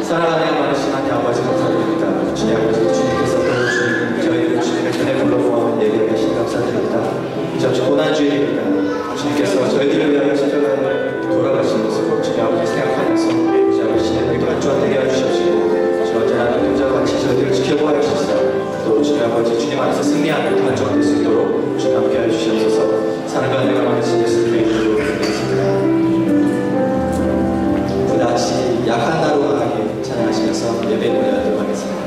사랑하는 많으신 하나님 아버지 감사드립니다. 주님 아버지 주님께서 또 주님 저희를 주님의 편에 불러모아 예배에 계신 감사드립니다. 잠시 고난주일입니다. 주님께서 저희들을 위하여 십자가에 돌아가신 모습을 주님 아버지 생각하면서 주님 아버지 신에게 반주하게 해주시옵시고 주 언제나 동자와 같이 저희들을 지켜보아 주시사 또 주님 아버지 주님 안에서 승리하는 반주가 될 수 있도록 주님 함께 해주시옵소서. 사랑과 은혜가 많으신 예수님의 이름으로 기도드립니다. 같이 약한 나로 강하게 찬양하시면서 예배 보내도록 하겠습니다.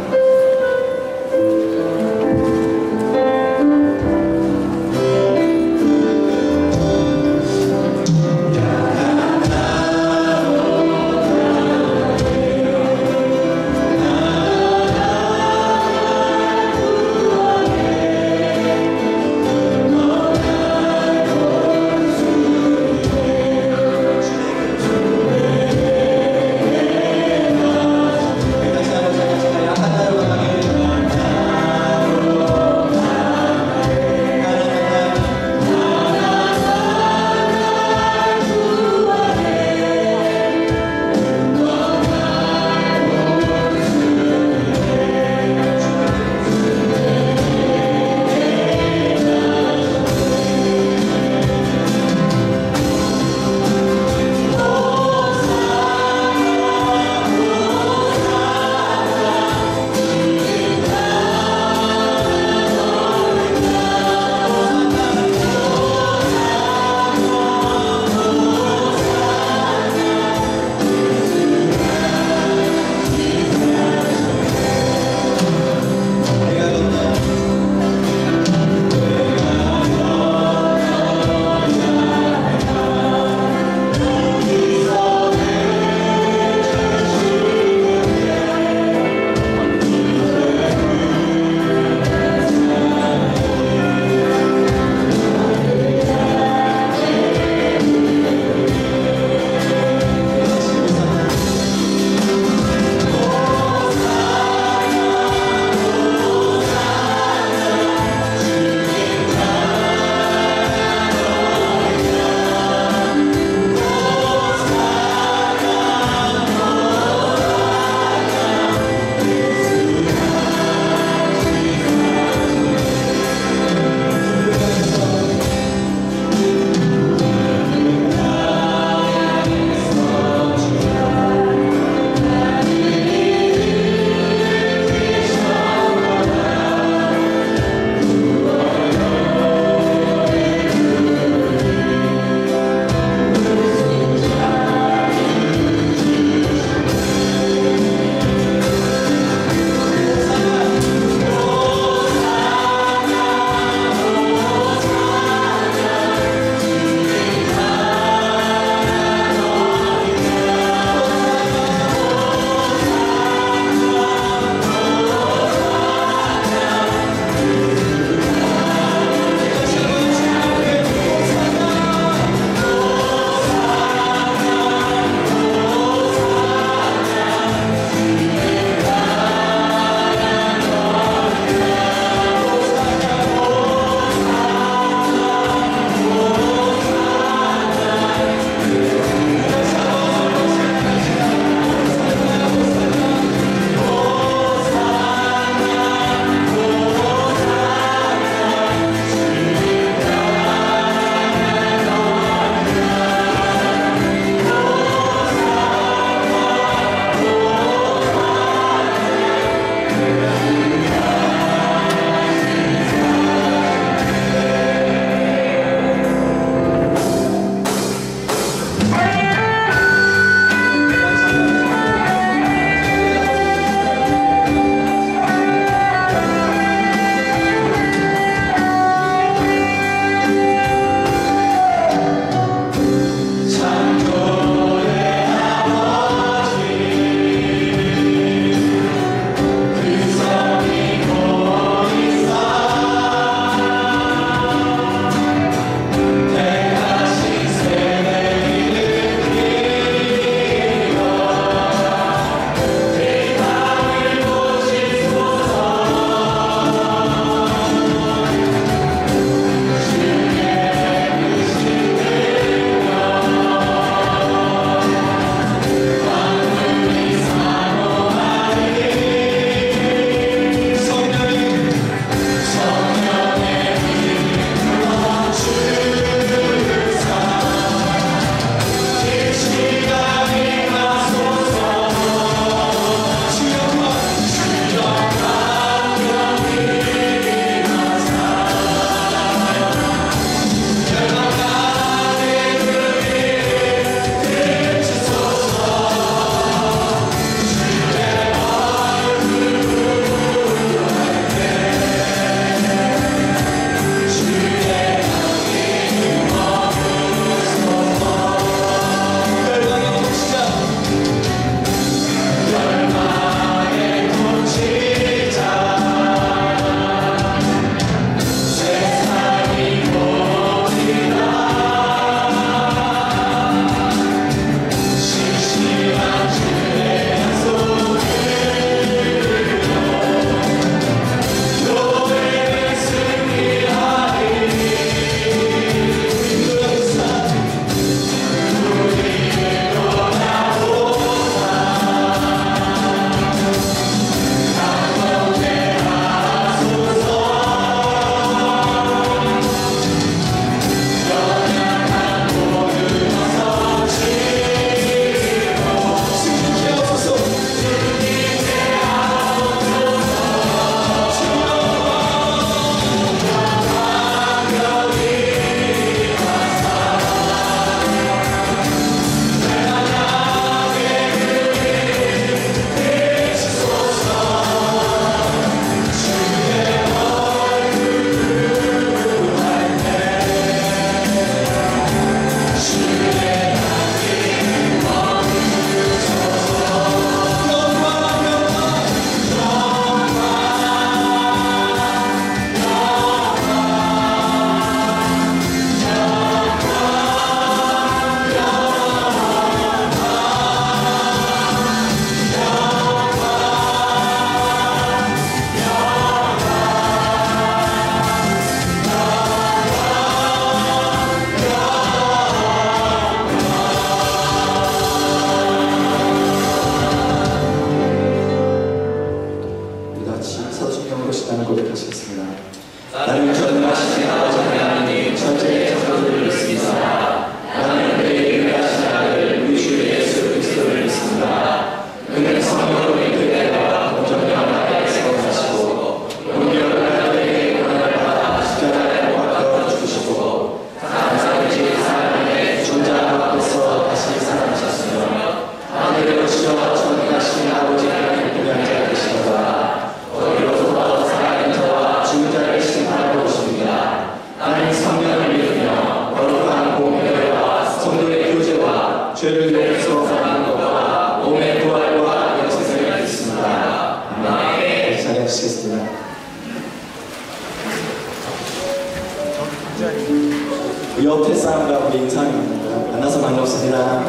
집사람과 우리 인상입니다. 만나서 반갑습니다.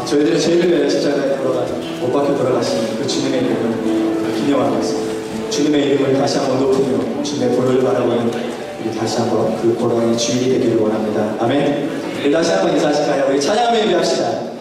저희들이 죄를 위하여 십자가에 못 박혀 돌아가신 그 주님의 이름을 기념하고 있습니다. 주님의 이름을 다시 한번 높이며 주님의 보혈을 바라보는 우리 다시 한번 그 고난의 주인이 되기를 원합니다. 아멘. 우리 다시 한번 인사하실까요? 우리 찬양하며 예배합시다.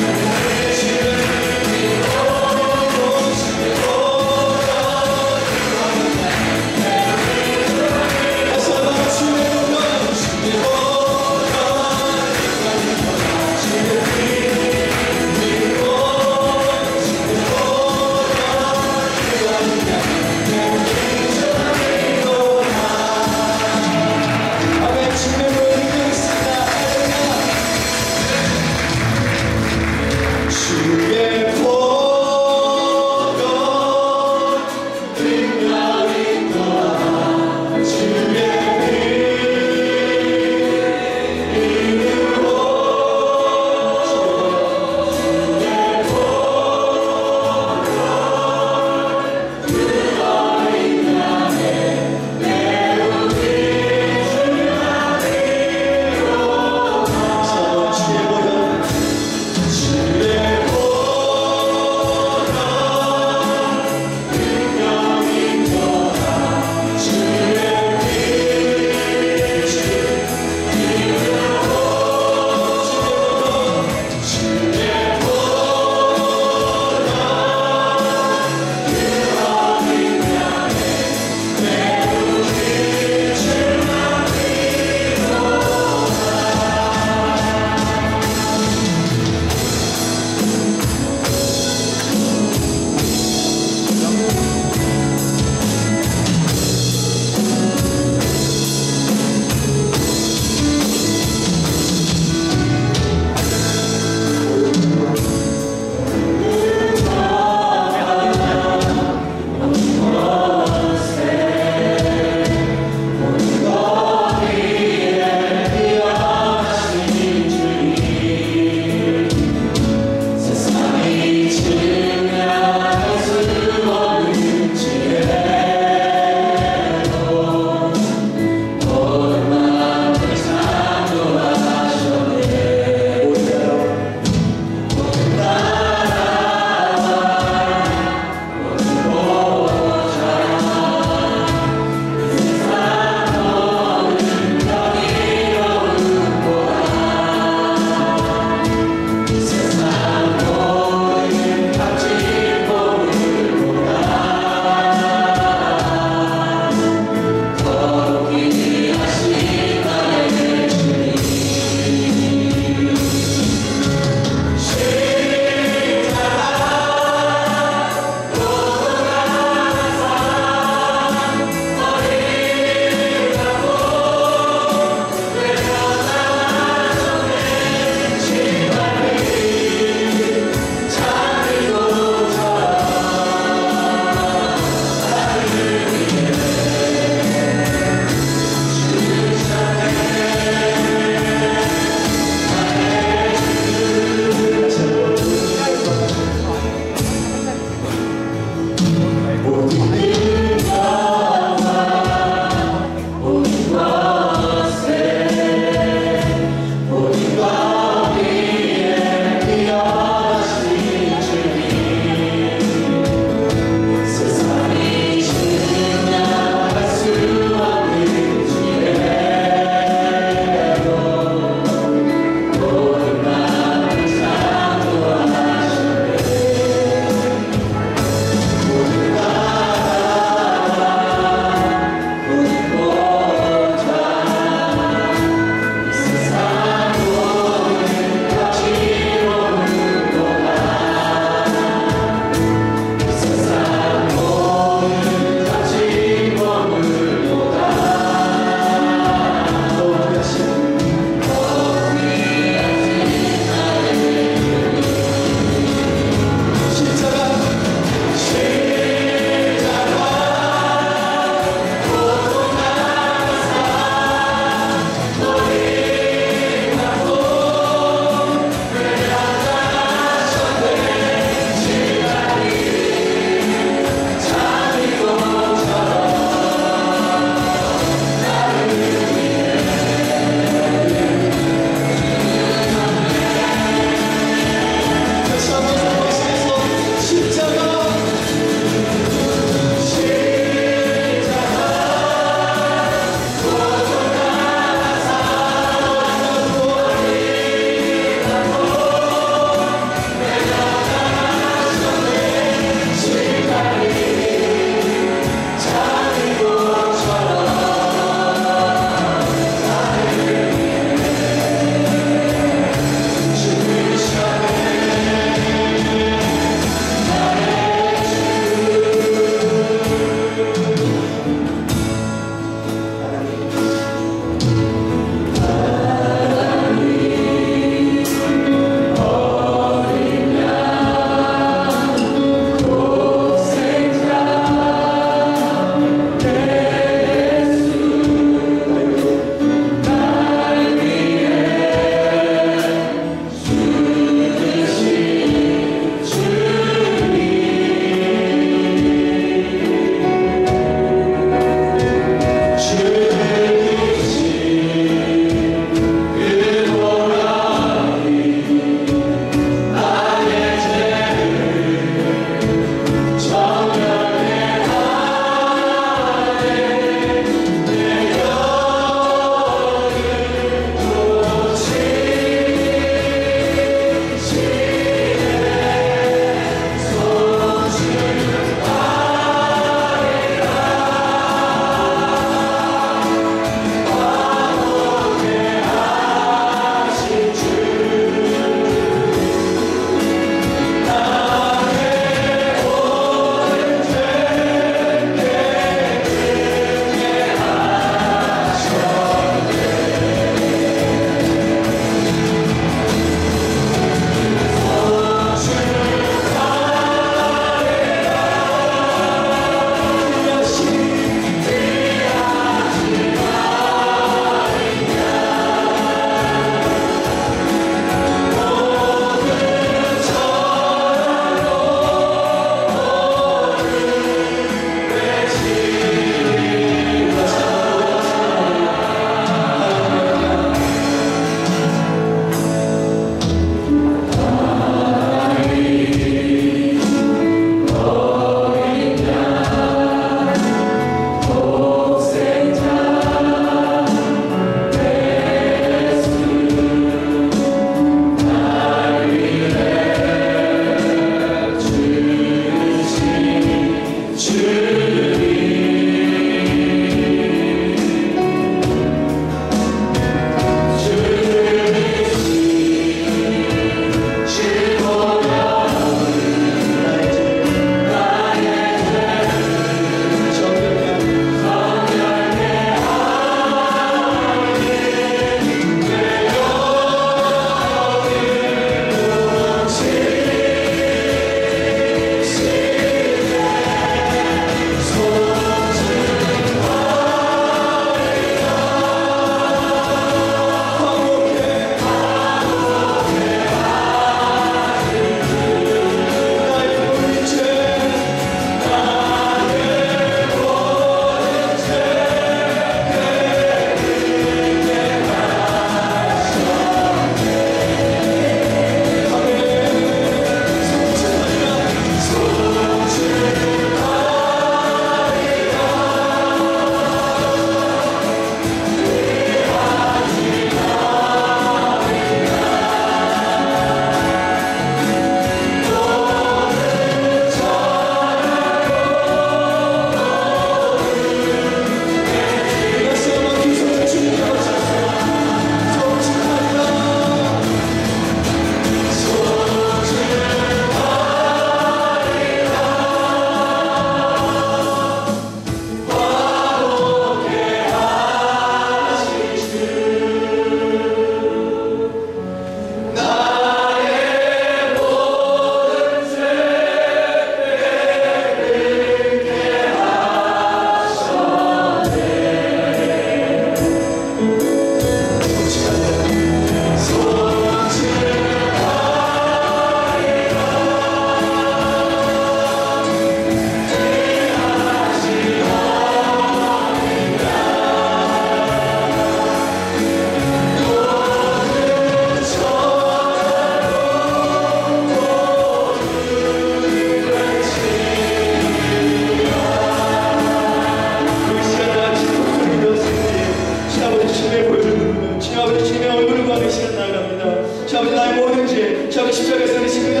아버지 나의 모든 죄 주 아버지 십자가에서 내신 그의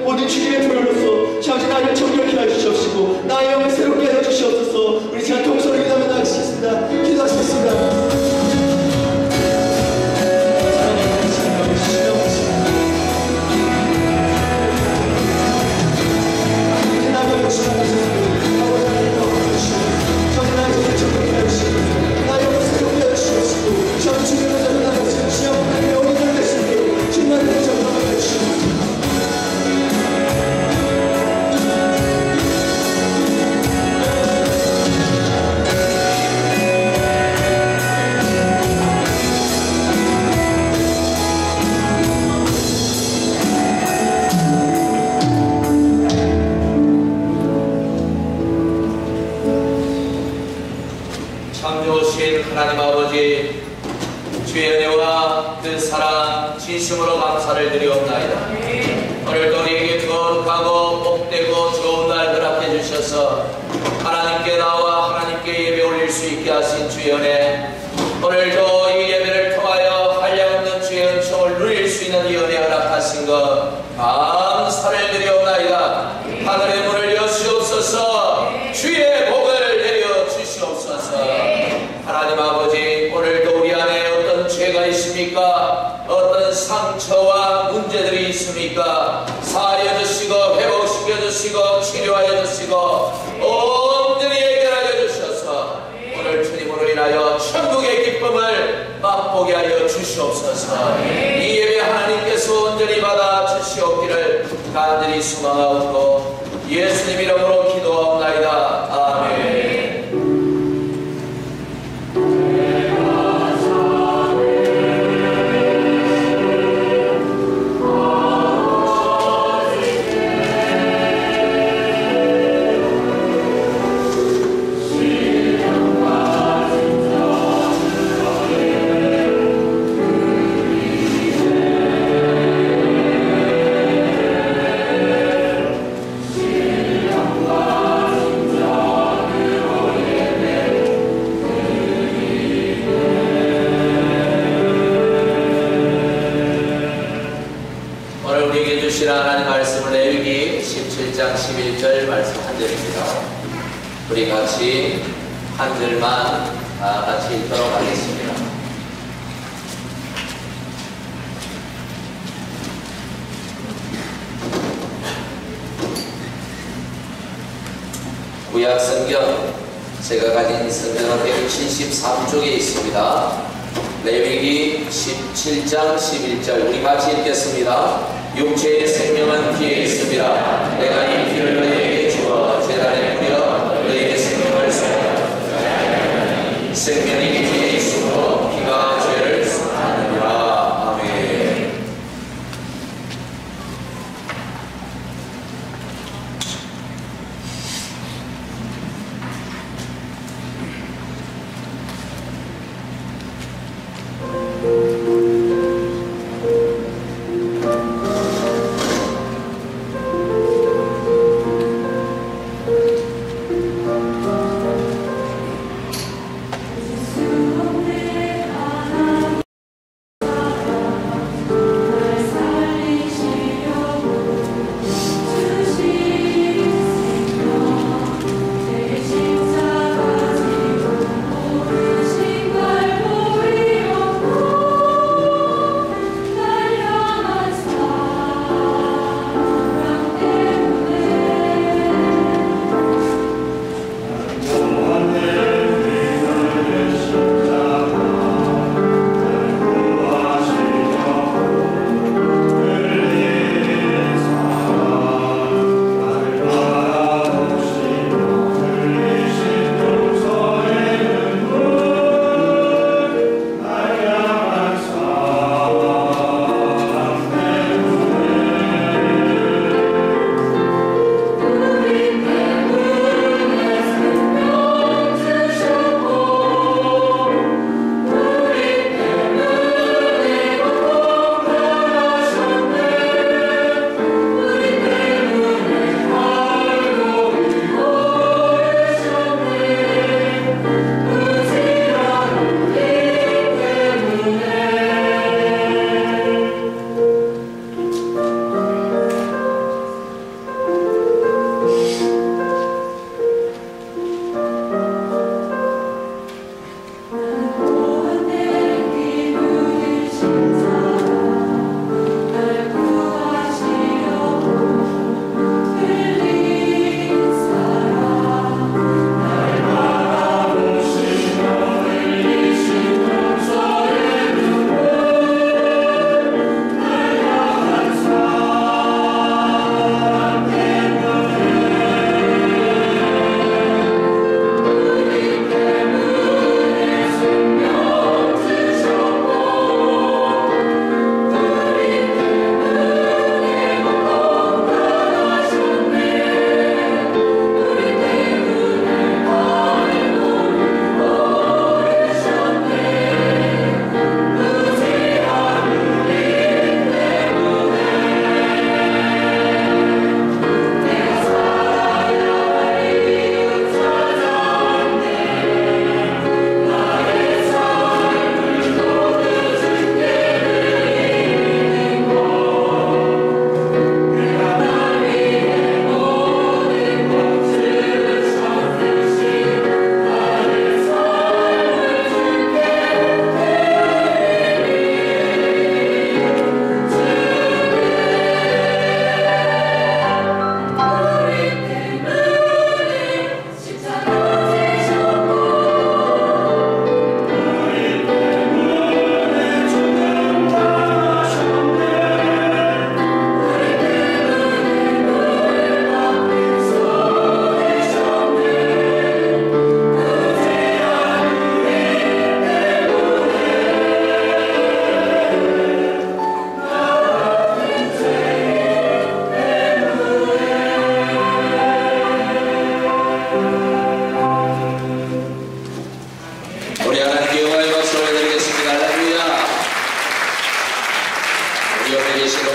모든 주님의 표현으로서 주 아버지 나를 정결케 하여 주시옵시고 나의 영을 새롭게 하여 주시옵소서. 우리 시간 동서를 기도하며 나가시겠습니다. 기도하시겠습니다. 참 좋으신 하나님 아버지, 주의 은혜와 그 사랑 진심으로 감사를 드리옵나이다. 오늘도 우리에게 거룩하고 복되고 좋은 날 허락해 주셔서 하나님께 나와 하나님께 예배 올릴 수 있게 하신 주의 은혜, 오늘도 이 예배를 통하여 한량없는 주의 은총을 누릴 수 있는 이 은혜 허락하신 것 감사를 드리옵나이다. 하늘의 문을 여시옵소서. 주의 복을 내려 주시옵소서. 하나님 아버지, 오늘도 우리 안에 어떤 죄가 있습니까? 어떤 상처와 문제들이 있습니까? 사하여 주시고 회복시켜 주시고 치료하여 주시고 온전히 해결하여 주셔서 오늘 주님으로 인하여 천국의 기쁨을 맛보게 하여 주시옵소서. 이 예배 하나님께서 온전히 받아 주시옵기를 간절히 소망하옵고 예수님 이름으로 기도하옵나이다. 아멘. 하나님 말씀을 레위기 17장 11절 말씀 한 절입니다. 우리 같이 한 절만 같이 읽도록 하겠습니다. 구약 성경, 제가 가진 성경은 173쪽에 있습니다. 레위기 17장 11절 우리 같이 읽겠습니다. 육체의 생명은 피에 있습니다. 내가 이 피를 너희에게 주어 제단에 뿌려 너희에게 생명을 쏟아. 생명이 피에 있으므로 피가 죄를 사하느니라. 아멘.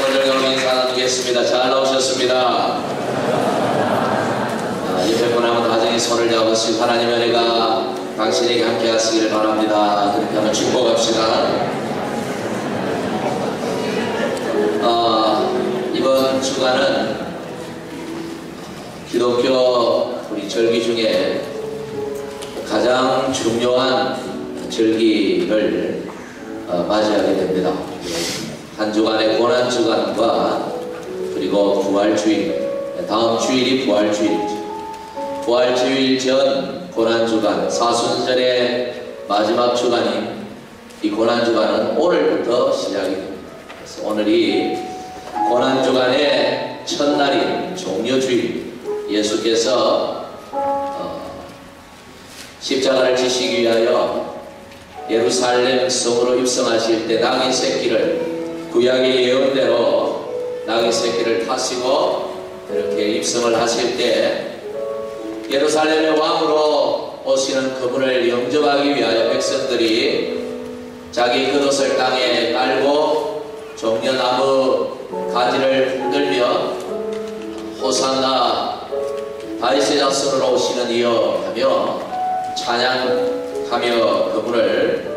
여러분들 가운데 인사 나누겠습니다. 잘 나오셨습니다. 옆에 분 한번 가정의 손을 잡으시고 하나님의 은혜가 당신에게 함께 하시기를 바랍니다. 그렇게 한번 축복합시다. 이번 주간은 기독교 우리 절기 중에 가장 중요한 절기를 맞이하게 됩니다. 한 주간의 고난주간과 그리고 부활주일, 다음 주일이 부활주일이죠. 부활주일 전 고난주간, 사순절의 마지막 주간인 이 고난주간은 오늘부터 시작이 됩니다. 그래서 오늘이 고난주간의 첫날인 종려주일, 예수께서 십자가를 지시기 위하여 예루살렘 성으로 입성하실 때 낙의 새끼를, 구약의 예언대로 낙의 새끼를 타시고 이렇게 입성을 하실 때 예루살렘의 왕으로 오시는 그분을 영접하기 위하여 백성들이 자기 겉옷을 땅에 깔고 종려나무 가지를 흔들며 호산나 다윗의 자손으로 오시는 이여 하며 찬양하며 그분을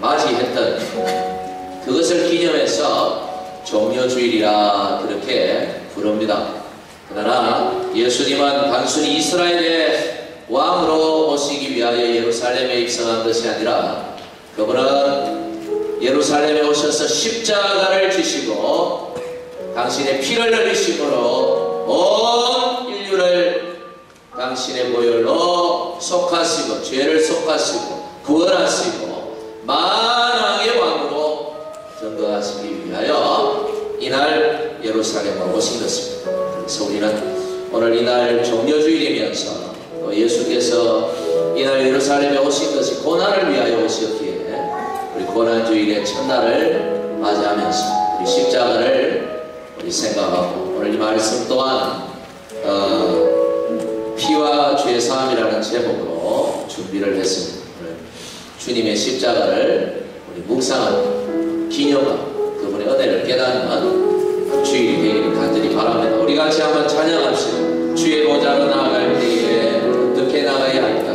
맞이했던 그것을 기념해서 종려주일이라 그렇게 부릅니다. 그러나 예수님은 단순히 이스라엘의 왕으로 오시기 위하여 예루살렘에 입성한 것이 아니라 그분은 예루살렘에 오셔서 십자가를 지시고 당신의 피를 흘리심으로 온 인류를 당신의 보혈로 속하시고 죄를 속하시고 구원하시고 만왕의 왕으로 전거하시기 위하여 이날 예루살렘으로 오신 것입니다. 그래서 우리는 오늘 이날 종려주일이면서 또 예수께서 이날 예루살렘에 오신 것이 고난을 위하여 오셨기에 우리 고난주일의 첫날을 맞이하면서 우리 십자가를 우리 생각하고 오늘 이 말씀 또한 피와 죄 사함이라는 제목으로 준비를 했습니다. 오늘 주님의 십자가를 우리 묵상하고 기념하고 그분의 은혜를 깨닫는 주일이 되기를 간절히 바랍니다. 우리 같이 한번 찬양합시다. 주의 보좌로 나아갈 때에 어떻게 나가야 할까?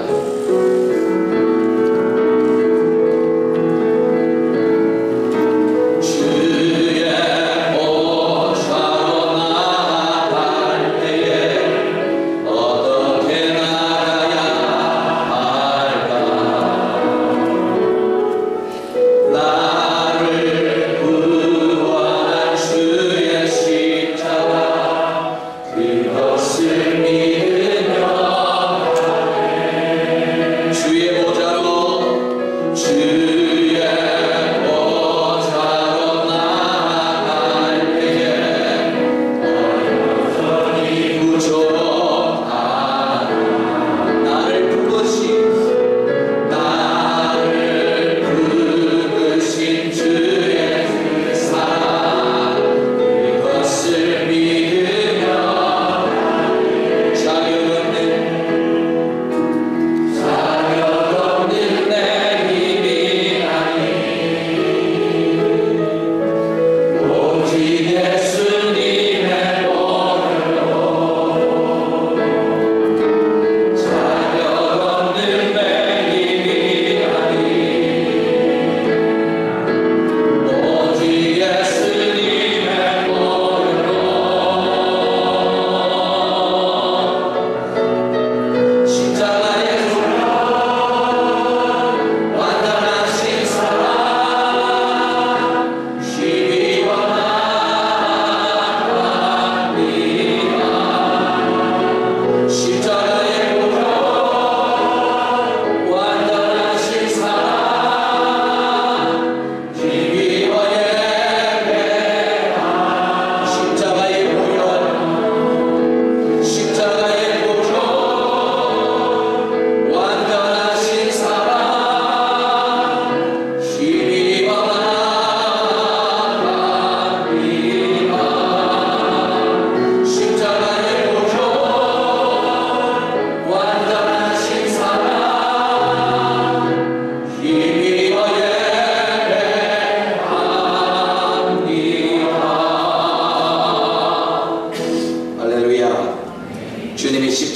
그것을 믿으며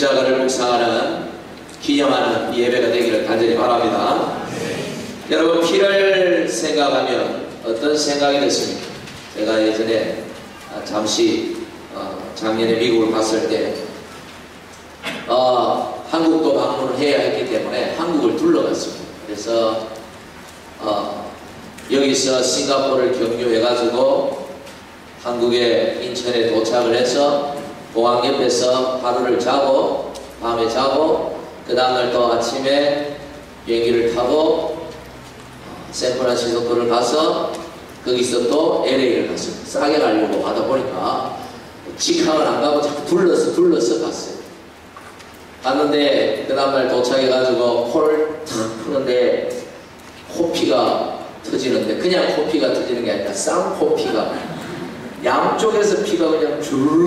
십자가를 묵상하는 기념하는 예배가 되기를 간절히 바랍니다. 여러분, 피를 생각하면 어떤 생각이 드십니까? 제가 예전에 잠시 작년에 미국을 갔을 때 한국도 방문을 해야 했기 때문에 한국을 둘러갔습니다. 그래서 여기서 싱가포르를 경유해가지고 한국의 인천에 도착을 해서 공항 옆에서 하루를 자고 밤에 자고 그 다음날 또 아침에 비행기를 타고 샌프란시스코를 가서 거기서 또 LA를 갔습니다. 싸게 가려고 하다 보니까 직항을 안 가고 자꾸 둘러서 갔어요. 갔는데 그 다음날 도착해가지고 코를 탁 푸는데 코피가 터지는데 그냥 코피가 터지는 게 아니라 쌍코피가 양쪽에서 피가 그냥 줄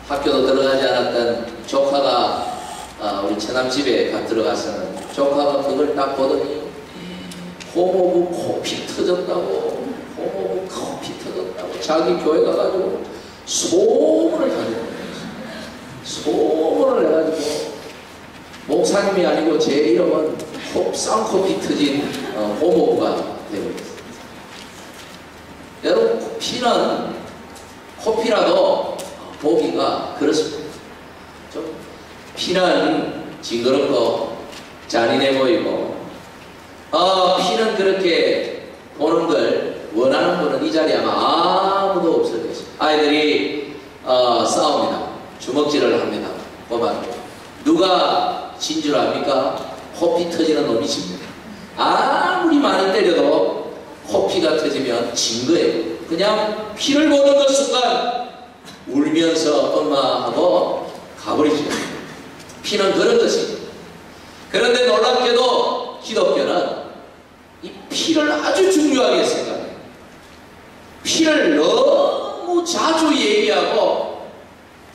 학교도 들어가지 않았던 조카가 우리 처남집에 들어가서는 조카가 그걸 딱 보더니 고모부 코피 터졌다고 고모부 코피 터졌다고 자기 교회 가가지고 소문을 가지고 소문을 해가지고 목사님이 아니고 제 이름은 쌍코피 터진 고모부가 되고 있어요. 여러분, 피는 코피라도 보기가 그렇습니다. 좀 피는 징그럽고 잔인해 보이고 피는 그렇게 보는 걸 원하는 분은 이 자리에 아마 아무도 없을 것입니다. 아이들이 싸웁니다. 주먹질을 합니다. 보면 누가 진 줄 압니까? 코피 터지는 놈이 집니다. 아무리 많이 때려도 코피가 터지면 진 거예요. 그냥 피를 보는 것 순간 울면서 엄마하고 가버리죠. 피는 그런 것입니다. 그런데 놀랍게도 기독교는 이 피를 아주 중요하게 생각해요. 피를 너무 자주 얘기하고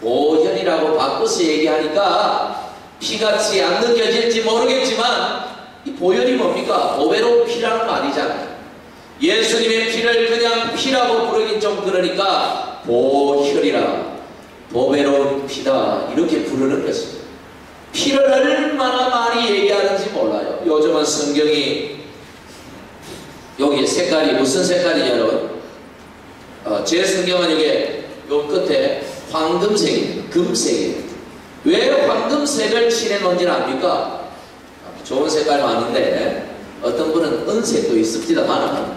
보혈이라고 바꿔서 얘기하니까 피같이 안 느껴질지 모르겠지만 이 보혈이 뭡니까? 보배로운 피라는 말이잖아요. 예수님의 피를 그냥 피라고 부르긴 좀 그러니까 보혈이라 보배로운 피다 이렇게 부르는 것입니다. 피를 얼마나 많이 얘기하는지 몰라요. 요즘은 성경이 여기 색깔이 무슨 색깔이냐 여러분? 제 성경은 이게 요 끝에 황금색입니다. 금색이에요. 왜 황금색을 칠해 놓은지는 압니까? 좋은 색깔 많은데 어떤 분은 은색도 있습니다만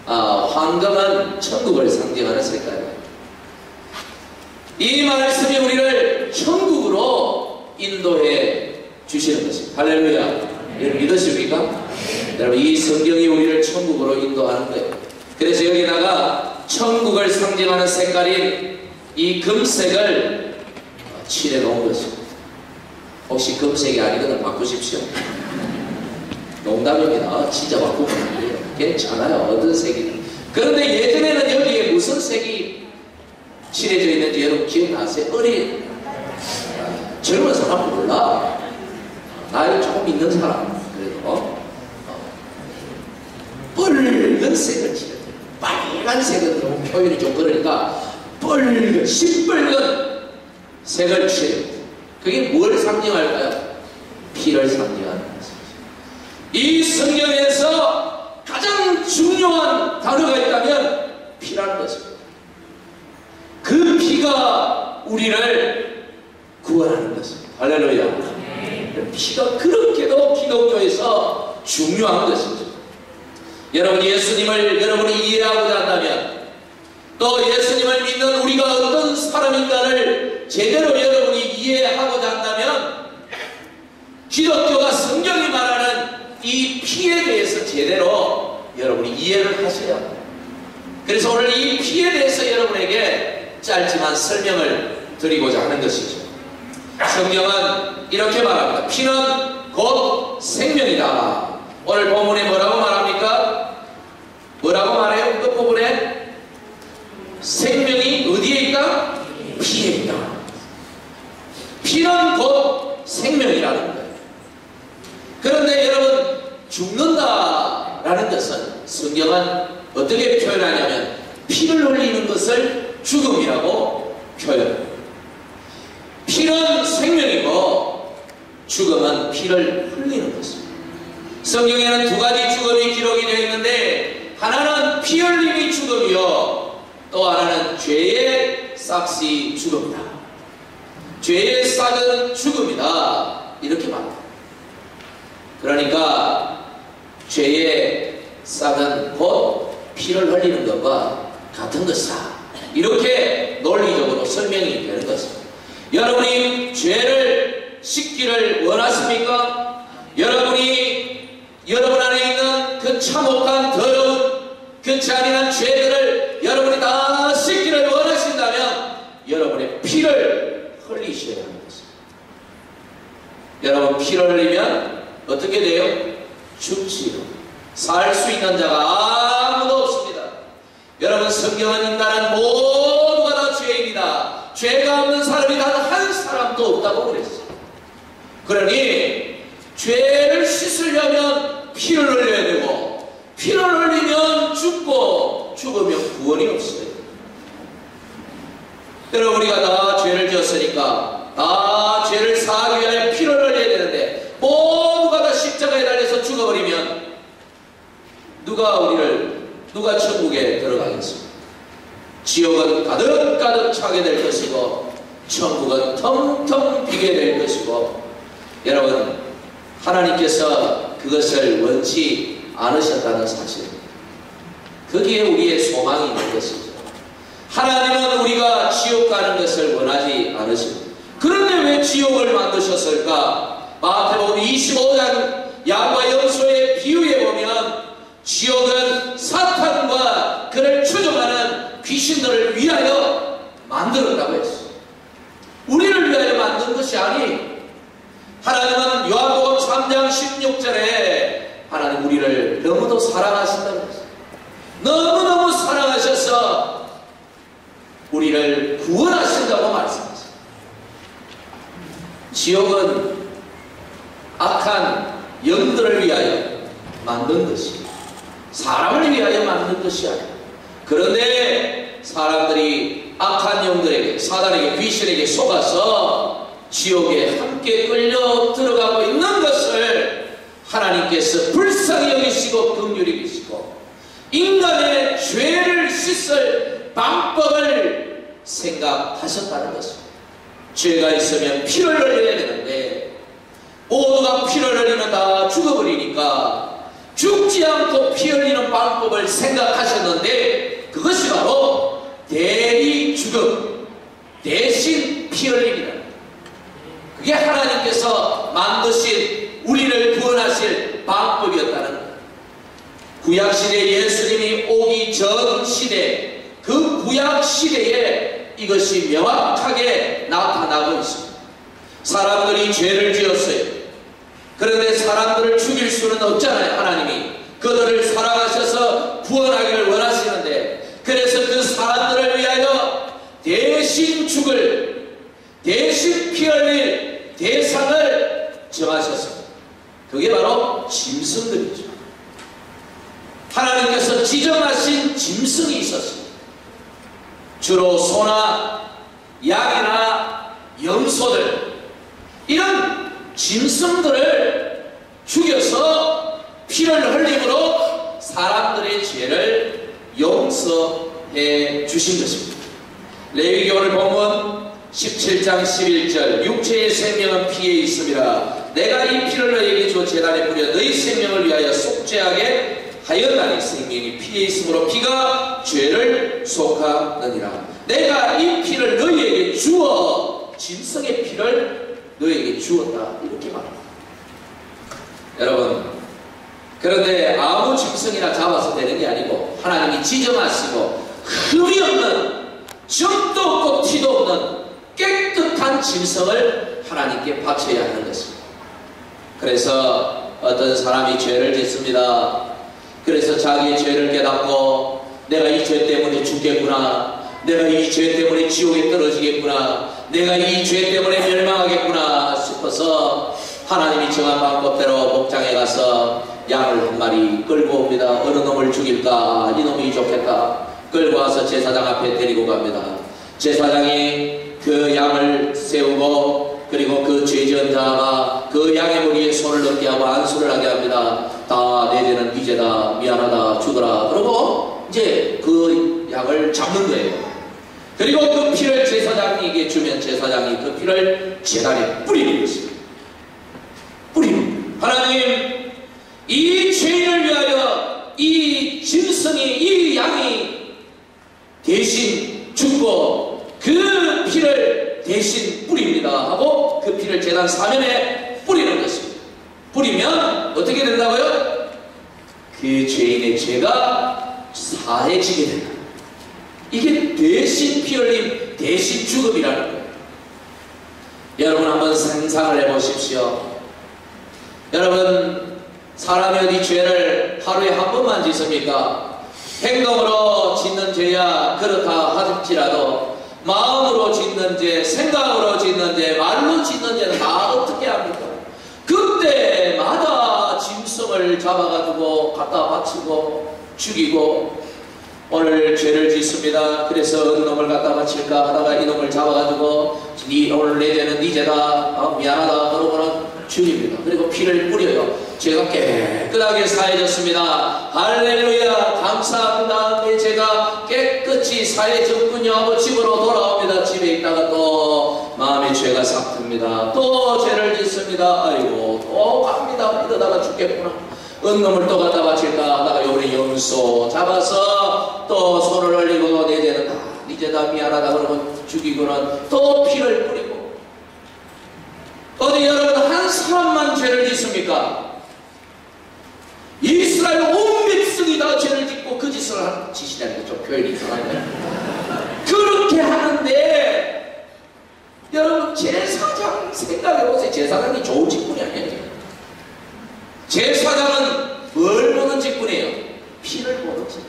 황금은 천국을 상징하는 색깔이에요. 이 말씀이 우리를 천국으로 인도해 주시는 것입니다. 할렐루야. 여러분 믿으십니까? 여러분 이 성경이 우리를 천국으로 인도하는 거예요. 그래서 여기다가 천국을 상징하는 색깔인 이 금색을 칠해 놓은 것입니다. 혹시 금색이 아니거든 바꾸십시오. 농담입니다. 진짜 바꾸면 안 돼요. 괜찮아요. 어떤 색이든. 그런데 예전에는 여기에 무슨 색이 칠해져 있는지 여러분 기억나세요? 어린 젊은 사람 몰라. 나이 조금 있는 사람 그래도 빨간색을 칠해요. 빨간색은 너무 표현이 좀 그러니까 빨간 시뻘건 색을 칠해요. 그게 뭘 상징할까요? 피를 상징하는 것이죠. 이 성경에서 가장 중요한 단어가 있다면 피라는 것입니다. 그 피가 우리를 구원하는 것입니다. 할렐루야. 피가 그렇게도 기독교에서 중요한 것입니다. 여러분 예수님을 여러분이 이해하고자 한다면 또 예수님을 믿는 우리가 어떤 사람인가를 제대로 여러분이 이해하고자 한다면 기독교가 성경이 말하는 이 피에 대해서 제대로 여러분이 이해를 하셔야 합니다. 그래서 오늘 이 피에 대해서 여러분에게 짧지만 설명을 드리고자 하는 것이죠. 성경은 이렇게 말합니다. 피는 곧 생명이다. 오늘 본문에 뭐라고 말합니까? 뭐라고 말해요? 끝부분에 생명이 어디에 있다? 피에 있다. 피는 곧 생명이라는 거예요. 그런데 여러분 죽는다라는 것은 성경은 어떻게 표현하냐면 피를 흘리는 것을 죽음이라고 표현합니다. 피는 생명이고 죽음은 피를 흘리는 것입니다. 성경에는 두 가지 죽음이 기록이 되어 있는데 하나는 피 흘림이 죽음이요 또 하나는 죄의 삭시 죽음이다. 죄의 싹은 죽음이다 이렇게 말합니다. 그러니까 죄의 싹은 곧 피를 흘리는 것과 같은 것이다 이렇게 논리적으로 설명이 되는 것입니다. 여러분이 죄를 씻기를 원하십니까? 여러분 안에 있는 그 참혹한 더러운 그 잔인한 죄들을 여러분이 다 씻기를 원하신다면 여러분의 피를 흘리셔야 하는 것입니다. 여러분 피를 흘리면 어떻게 돼요? 죽지요. 살 수 있는 자가 아무도 없습니다. 여러분 성경은 인간은 모두가 다 죄인이다. 죄가 없는 사람이 단 한 사람도 없다고 그랬어요. 그러니 죄를 씻으려면 피를 흘려야 되고 피를 흘리면 죽고 죽으면 구원이 없어요. 여러분 우리가 다 죄를 지었으니까 다 죄를 사하기 위하여 피를 흘려야 되는데 모두가 다 십자가에 달려서 죽어버리면 누가 천국에 들어가겠습니까? 지옥은 가득가득 차게 될 것이고 천국은 텅텅 비게 될 것이고 여러분 하나님께서 그것을 원치 않으셨다는 사실입니다. 거기에 우리의 소망이 있는 것이죠. 하나님은 우리가 지옥 가는 것을 원하지 않으십니다. 그런데 왜 지옥을 만드셨을까? 마태복음 25장 양과 염소의 비유에 보면 지옥은 사탄과 그를 추종하는 귀신들을 위하여 만들었다고 했어요. 우리를 위하여 만든 것이 아니에요. 하나님은 요한복음 3장 16절에 하나님 우리를 너무도 사랑하신다고 했어요. 너무너무 사랑하셔서 우리를 구원하신다고 말씀하셨어요. 지옥은 악한 영들을 위하여 만든 것이에요. 사람을 위하여 만든 것이 아니에요. 그런데 사람들이 악한 영들에게 사단에게 귀신에게 속아서 지옥에 함께 끌려 들어가고 있는 것을 하나님께서 불쌍히 여기시고 긍휼히 여기시고 인간의 죄를 씻을 방법을 생각하셨다는 것입니다. 죄가 있으면 피를 흘려야 되는데 모두가 피를 흘리면 다 죽어버리니까 죽지 않고 피 흘리는 방법을 생각하셨는데 그것이 바로 대리 죽음 대신 피 흘림이다. 그게 하나님께서 만드신 우리를 구원하실 방법이었다는 거예요. 구약시대 예수님이 오기 전 시대 그 구약시대에 이것이 명확하게 나타나고 있습니다. 사람들이 죄를 지었어요. 그런데 사람들을 죽일 수는 없잖아요. 하나님이 그들을 사랑하셔서 구원하기를 원하시는데 그래서 그 사람들을 위하여 대신 죽을 대신 피 흘릴 대상을 정하셨습니다. 그게 바로 짐승들이죠. 하나님께서 지정하신 짐승이 있었습니다. 주로 소나 양이나 염소들 이런 짐승들을 죽여서 피를 흘림으로 사람들의 죄를 용서해 주신 것입니다. 레위기오를 보면 17장 11절 육체의 생명은 피에 있음이라 내가 이 피를 너희에게 주어 제단에 뿌려 너희 생명을 위하여 속죄하게 하였나니 생명이 피에 있으므로 피가 죄를 속하느니라. 내가 이 피를 너희에게 주어 짐승의 피를 너희에게 주었다 이렇게 말합니다. 여러분 그런데 아무 짐승이나 잡아서 되는 게 아니고 하나님이 지정하시고 흠이 없는 점도 없고 티도 없는 깨끗한 짐승을 하나님께 바쳐야 하는 것입니다. 그래서 어떤 사람이 죄를 짓습니다. 그래서 자기의 죄를 깨닫고 내가 이 죄 때문에 죽겠구나, 내가 이 죄 때문에 지옥에 떨어지겠구나, 내가 이 죄 때문에 멸망하겠구나 싶어서 하나님이 정한 방법대로 목장에 가서 양을 한 마리 끌고 옵니다. 어느 놈을 죽일까? 이놈이 좋겠다. 끌고 와서 제사장 앞에 데리고 갑니다. 제사장이 그 양을 세우고 그리고 그 죄 지은 자가 그 양의 머리에 손을 넣게 하고 안수를 하게 합니다. 다 내 죄는 네 죄다 미안하다 죽어라. 그러고 이제 그 양을 잡는 거예요. 그리고 그 피를 제사장에게 주면 제사장이 그 피를 제단에 뿌리는 것입니다. 뿌리는 하나님, 이 죄인을 위하여 이 짐승이, 이 양이 대신 죽고 그 피를 대신 뿌립니다 하고 그 피를 제단 사면에 뿌리는 것입니다. 뿌리면 어떻게 된다고요? 그 죄인의 죄가 사해지게 된다. 이게 대신 피 흘림, 대신 죽음이라는 거예요. 여러분 한번 상상을 해보십시오. 여러분, 사람이 어디 죄를 하루에 한 번만 짓습니까? 행동으로 짓는 죄야 그렇다 할지라도 마음으로 짓는 죄, 생각으로 짓는 죄, 말로 짓는 죄는 다 어떻게 합니까? 그때마다 짐승을 잡아가지고 갖다 바치고 죽이고, 오늘 죄를 짓습니다. 그래서 어느 놈을 갖다 바칠까 하다가 이놈을 잡아가지고 오늘 내 죄는 네 죄다 미안하다 그러고는 죽입니다. 그리고 피를 뿌려요. 죄가 깨끗하게 사해졌습니다. 할렐루야, 감사합니다. 내 죄가 깨끗이 사해졌군요 하고 집으로 돌아옵니다. 집에 있다가 또 마음의 죄가 삭듭니다. 또 죄를 짓습니다. 아이고 또 갑니다. 이러다가 죽겠구나. 은놈을 또 갖다 바칠까 하다가 요번에 염소 잡아서 또 손을 올리고 내 죄는 네 죄다 미안하다 그러고 죽이고는 또 피를 뿌리고. 어디 여러분 한 사람만 죄를 짓습니까? 이스라엘 온 백성이 다 죄를 짓고 그 짓을 하는 짓이라는 게 좀 표현이 이상하네요. 그렇게 하는데 여러분 제사장 생각해보세요. 제사장이 좋은 직분이 아니에요. 제사장은 뭘 보는 직분이에요? 피를 보는 직분.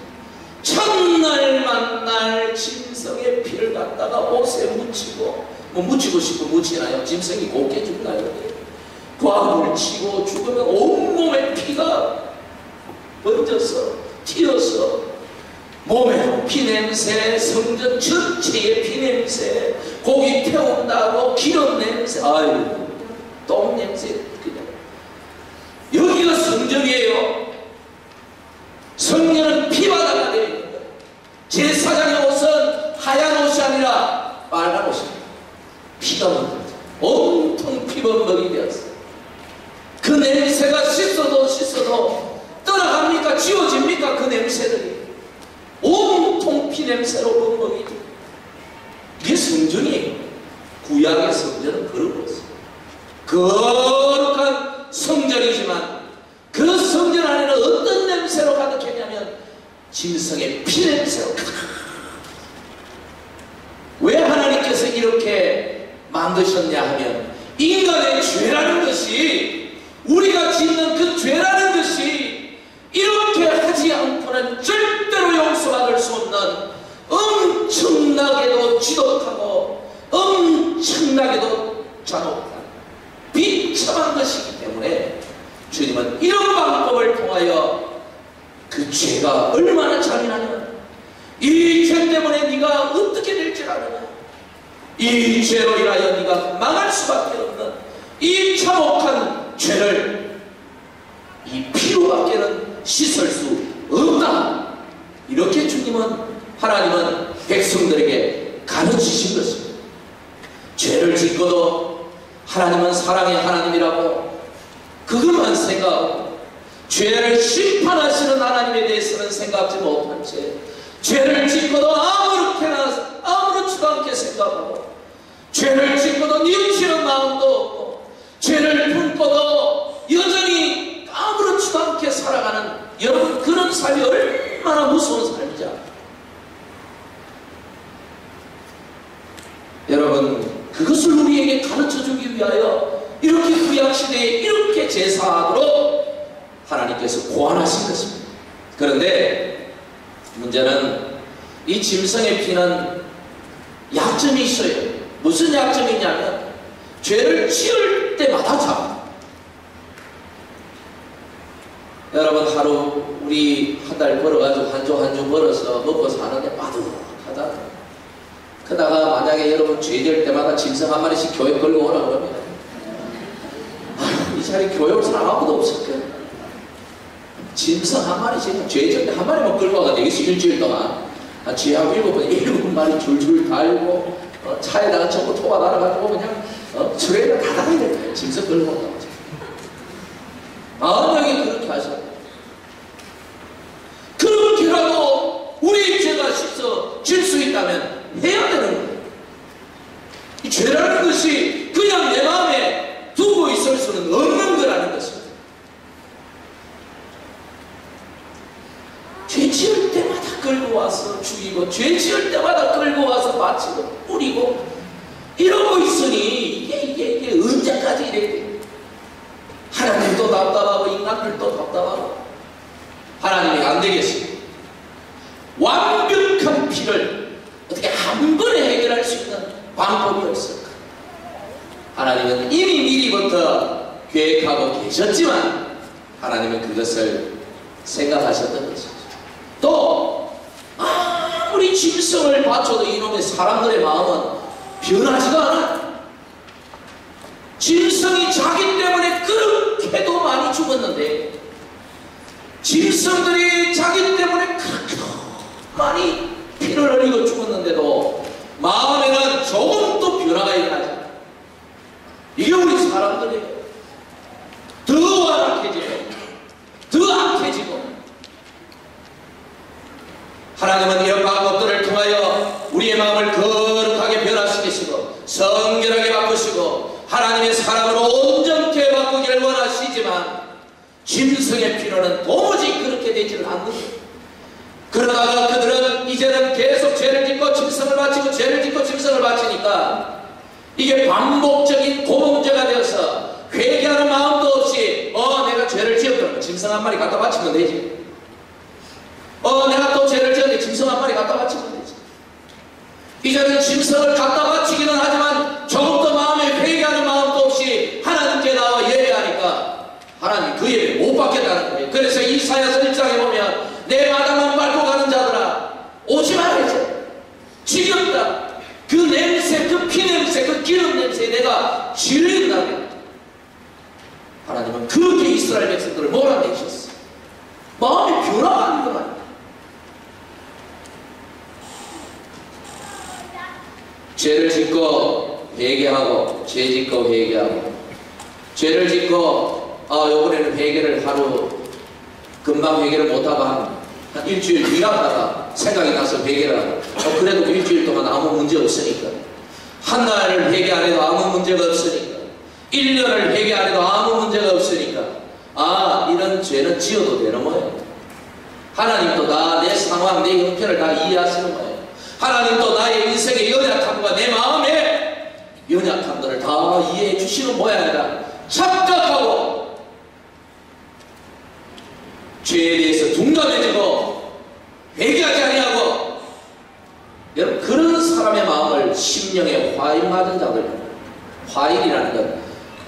첫날 만날 짐승의 피를 갖다가 옷에 묻히고, 뭐 묻히고 싶고 묻히나요? 짐승이 곱게 죽나요? 과부를 치고 죽으면 온몸에 피가 번져서 튀어서 몸에 피냄새, 성전 전체에 피냄새, 고기 태운다고 기름냄새, 아유 똥냄새. 여기가 성전이에요. 성전은 피바다가 되어 있는 거예요. 제사장의 옷은 하얀 옷이 아니라 빨간 옷입니다. 피가 묻어서 온통 피범벅이 되었어요. 그 냄새가 씻어도 떠나갑니까? 지워집니까? 그 냄새들이 온통 피 냄새로 범벅이 돼요. 이게 성전이에요. 구약의 성전은 그런 것이에요. 거룩한 성전이지만 그 성전 안에는 어떤 냄새로 가득했냐면 짐승의 피냄새로 가득. 왜 하나님께서 이렇게 만드셨냐 하면 인간의 죄라는 것이, 우리가 짓는 그 죄라는 것이 이렇게 하지 않고는 절대로 용서받을 수 없는 엄청나게도 지독하고 엄청나게도 잔혹한 비참한 것이기 때문에 주님은 이런 방법을 통하여 그 죄가 얼마나 잔인하냐, 이 죄 때문에 네가 어떻게 될 줄 아느냐, 이 죄로 인하여 네가 망할 수밖에 없는 이 참혹한 죄를 이 피로밖에는 씻을 수 없다. 이렇게 하나님은 백성들에게 가르치신 것입니다. 죄를 짓고도 하나님은 사랑의 하나님이라고 그것만 생각하고 죄를 심판하시는 하나님에 대해서는 생각하지 못한 채 죄를 짓고도 아무렇지도 않게 생각하고 죄를 짓고도 뉘우치는 마음도 없고 죄를 품고도 여전히 아무렇지도 않게 살아가는 여러분, 그런 삶이 얼마나 무서운 삶이죠. 여러분, 그것을 우리에게 가르쳐주기 위하여 이렇게 구약시대에 이렇게 제사하도록 하나님께서 고안하신 것입니다. 그런데 문제는 이 짐승의 피는 약점이 있어요. 무슨 약점이 있냐면 죄를 지을 때마다 잡아요. 여러분, 하루 우리 한 달 벌어가지고 한 주 벌어서 먹고 사는데 빠듯하잖아요. 그러다가 만약 만약에 여러분 죄질 때마다 짐승 한 마리씩 교회 끌고 오라 그러면 이 자리에 교회 올 사람 아무도 없을 거예요. 짐승 한 마리씩 죄질 때 한 마리만 끌고 와가 되겠어. 일주일 동안 쥐하고 7마리 줄줄 달고 차에다가 전부 토가 날아가지고 그냥 주례를 다 다니는 거예요. 짐승 끌고 온다고. 만약에 그렇게 하셔 그렇게라도 우리 죄가 씻어질 수 있다면 해야 되는 거예요. 이 죄라는 것이 그냥 내 마음에 두고 있을 수는 없는 거라는 것입니다. 죄 지을 때마다 끌고 와서 죽이고 죄 지을 때마다 끌고 와서 바치고 뿌리고 이러고 있으니 이게 언제까지 이래? 하나님도 답답하고 인간들도 답답하고 하나님이 안 되겠습니다. 완벽한 피를 어떻게 한 번에 해결할 수 있는 방법이 없을까? 하나님은 이미 미리부터 계획하고 계셨지만 하나님은 그것을 생각하셨던 것이죠. 또 아무리 짐승을 바쳐도 이놈의 사람들의 마음은 변하지가 않아요. 짐승이 자기 때문에 그렇게도 많이 죽었는데 짐승들이 자기 때문에 그렇게도 많이 피를 흘리고 죽었는데도 마음에는 조금도 변화가 일어나지 않아요. 이게 우리 사람들이에요. 더 완악해지고 더 악해지고 하나님은 이런 방법들을 통하여 우리의 마음을 거룩하게 변화시키시고 성결하게 바꾸시고 하나님의 사람으로 온전케 바꾸기를 원하시지만 짐승의 필요는 도무지 그렇게 되지는 않는다. 그러다가 그들은 이제는 계속 죄를 짓고 짐승을 바치고 죄를 짓고 짐승을 바치니까 이게 반복적인 고범죄가 되어서 회개하는 마음도 없이 내가 죄를 지었더라면 짐승 한 마리 갖다 바치면 되지. 내가 또 죄를 지었는데 짐승 한 마리 갖다 바치면 되지. 이제는 짐승을 갖다 바치기는 하지만 조금도 마음에 회개하는 마음도 없이 하나님께 나와 예배하니까 하나님 그 예배 못 받겠다는 거예요. 그래서 이사야서 1장에 보면 내 마당만 밟고 가는 자들아 오지 말아야지. 지겹다. 그 냄새, 그 피냄새, 그 기름 냄새에 내가 질린다는 하나님은 그렇게 이스라엘 백성들을 몰아내셨어. 마음이 변화가 안 되는 거야. 죄를 짓고 회개하고 죄 짓고 회개하고 죄를 짓고 요번에는 회개를 하루 금방 회개를 못하고 한 일주일 일하다가 생각이 나서 회개를 하고 그래도 일주일 동안 아무 문제 없으니까 한 달을 회개 안 해도 아무 문제가 없으니까 1년을 회개 안 해도 아무 문제가 없으니까 이런 죄는 지어도 되는 거예요. 하나님도 내 상황, 내 형편을 다 이해하시는 거예요. 하나님도 나의 인생의 연약함과 내 마음의 연약함들을 다 이해해 주시는 모양이다 착각하고 죄에 대해서 둔감해지고 회개하지 아니하고 여러분 그런 사람의 마음을 심령에 화일 맞은 자들, 화일이라는 건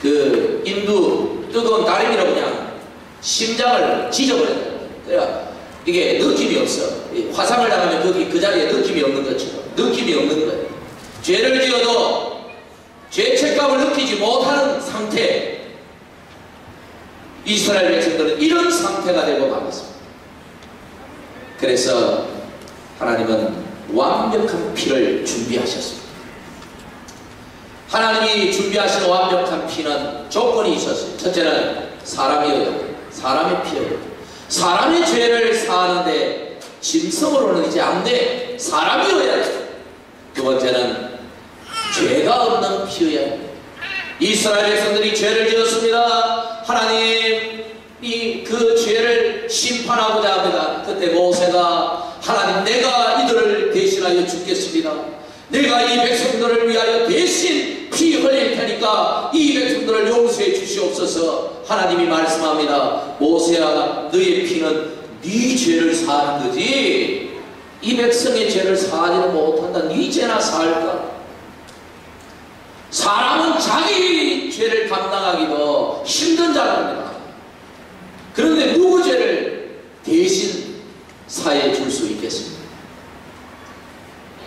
그 인두 뜨거운 다림이라고 그냥 심장을 지져버려요. 그러니까 이게 느낌이 없어. 화상을 당하면 그 자리에 느낌이 없는 것처럼 느낌이 없는 거예요. 죄를 지어도 죄책감을 느끼지 못하는 상태. 이스라엘 백성들은 이런 상태가 되고 말았습니다. 그래서 하나님은 완벽한 피를 준비하셨습니다. 하나님이 준비하신 완벽한 피는 조건이 있었어요. 첫째는 사람이어야 사람의 피여야 사람의 죄를 사하는데 짐승으로는 이제 안 돼. 사람이어야 돼. 두 번째는 죄가 없는 피여야 돼. 이스라엘 백성들이 죄를 지었습니다. 하나님이 그 죄를 심판하고자 합니다. 그때 모세가 하나님 내가 이들을 대신하여 죽겠습니다. 내가 이 백성들을 위하여 대신 피 흘릴 테니까 이 백성들을 용서해 주시옵소서. 하나님이 말씀합니다. 모세야 너의 피는 네 죄를 사하는 거지 이 백성의 죄를 사하지는 못한다. 네 죄나 사할까? 사람은 자기 죄를 감당하기도 힘든 자입니다. 그런데 누구 죄를 대신 사해 줄 수 있겠습니까?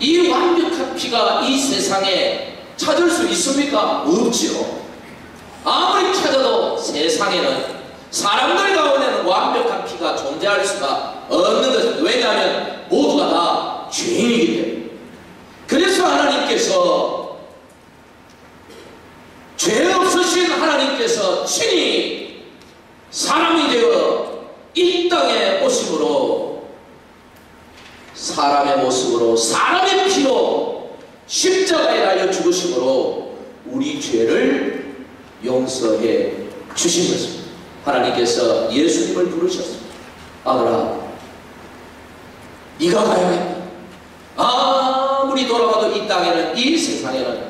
이 완벽한 완벽한 피가 이 세상에 찾을 수 있습니까? 없죠. 아무리 찾아도 세상에는 사람들 가운데는 완벽한 피가 존재할 수가 없는 것입니다. 왜냐하면 모두가 다 죄인이기 때문에. 그래서 하나님께서, 죄 없으신 하나님께서 친히 사람이 되어 이 땅에 오심으로 사람의 모습으로 사람의 피로 십자가에 달려 죽으심으로 우리 죄를 용서해 주신 것입니다. 하나님께서 예수님을 부르셨습니다. 아들아, 네가 가야겠다. 아무리 돌아가도 이 땅에는, 이 세상에는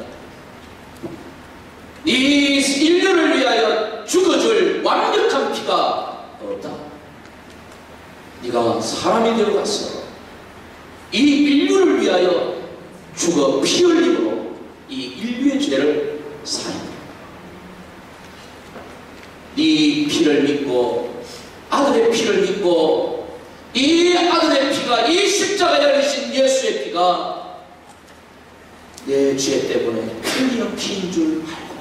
이 인류를 위하여 죽어줄 완벽한 피가 없다. 네가 사람이 되어가서 이 인류를 위하여 죽어 피 흘림으로 이 인류의 죄를 사한다. 네 피를 믿고 아들의 피를 믿고 이 아들의 피가, 이 십자가에 달리신 예수의 피가 내 죄 때문에 흘리는 피인 줄 알고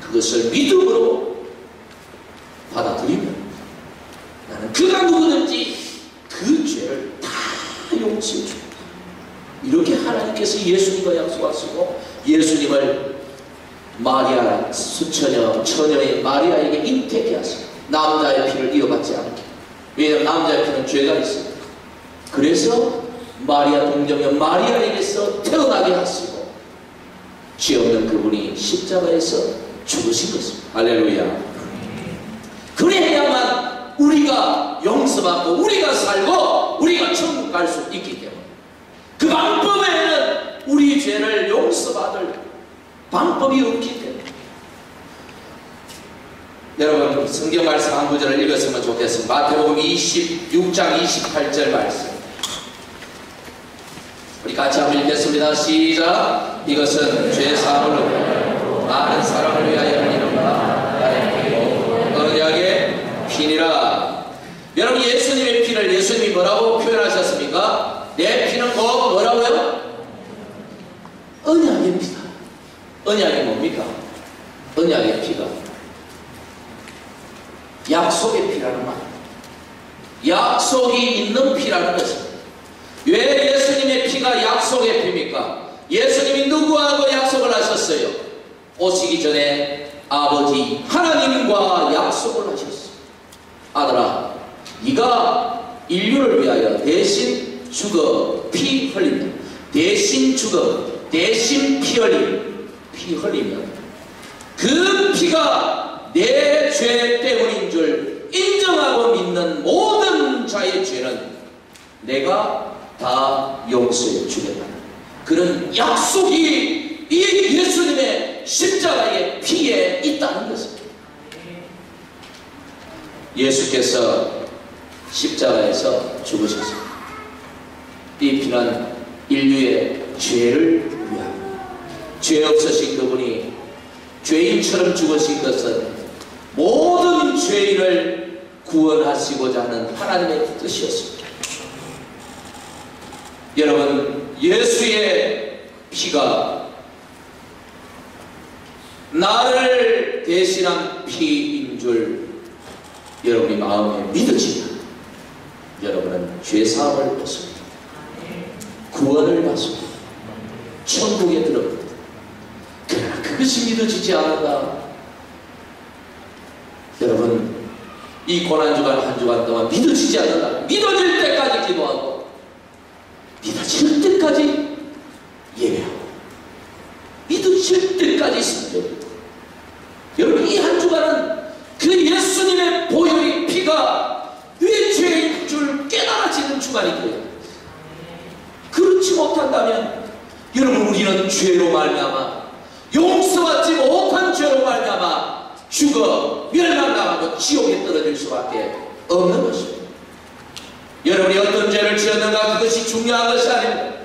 그것을 믿음으로 받아들이면 나는 그가 누구든지 그 죄를 다 용서해 줍니다. 이렇게 하나님께서 예수님과 약속하시고 예수님을 마리아 처녀의 마리아에게 인택해 하시고 남자의 피를 이어받지 않게. 왜냐하면 남자의 피는 죄가 있습니다. 그래서 마리아 동정녀 마리아에게서 태어나게 하시고 죄 없는 그분이 십자가에서 죽으신 것입니다. 할렐루야. 그래야만 우리가 용서받고 우리가 살고 우리가 천국 갈 수 있기 때문에 그 방법 외에는 우리 죄를 용서받을 방법이 없기 때문에. 여러분 성경 말씀 한 구절을 읽었으면 좋겠습니다. 마태복음 26장 28절 말씀 우리 같이 한번 읽겠습니다. 시작. 이것은 죄 사함을 많은 사람을 위하여 흘리는 바 나의 피요 언약의 피니라. 여러분 예수님의 피를 예수님이 뭐라고 표현하셨습니까? 내 피는 곧 뭐라고요? 언약의 피다. 언약이 뭡니까? 언약의 피가 약속의 피라는 말, 약속이 있는 피라는 것입니다. 왜 예수님의 피가 약속의 피입니까? 예수님이 누구하고 약속을 하셨어요? 오시기 전에 아버지 하나님과 약속을 하셨어요. 아들아, 네가 인류를 위하여 대신 죽어 피 흘리면, 대신 죽어 대신 피 흘리면 그 피가 내 죄 때문인 줄 인정하고 믿는 모든 자의 죄는 내가 다 용서해 주겠다. 그런 약속이 이 예수님의 십자가의 피에 있다는 것입니다. 예수께서 십자가에서 죽으셨습니다. 이 피는 인류의 죄를 위하여, 죄 없으신 그분이 죄인처럼 죽으신 것은 모든 죄인을 구원하시고자 하는 하나님의 뜻이었습니다. 여러분, 예수의 피가 나를 대신한 피인 줄 여러분이 마음에 믿으시면 여러분은 죄사함을 받습니다. 구원을 받습니다. 천국에 들어갑니다. 그러나 그것이 믿어지지 않는다. 여러분, 이 고난주간 한 주간 동안 믿어지지 않는다. 믿어질 때까지 기도하고 믿어질 때까지 예배하고 믿어질 때까지 순종하고. 여러분, 이 한 주간은 그 예수님의 보혈의 피가 내 죄인 줄 깨달아지는 주간이 돼요. 그렇지 못한다면 여러분, 우리는 죄로 말미암아, 용서받지 못한 죄로 말미암아 죽어 멸망당하고 지옥에 떨어질 수밖에 없는 것입니다. 여러분이 어떤 죄를 지었는가, 그것이 중요한 것이 아닙니다.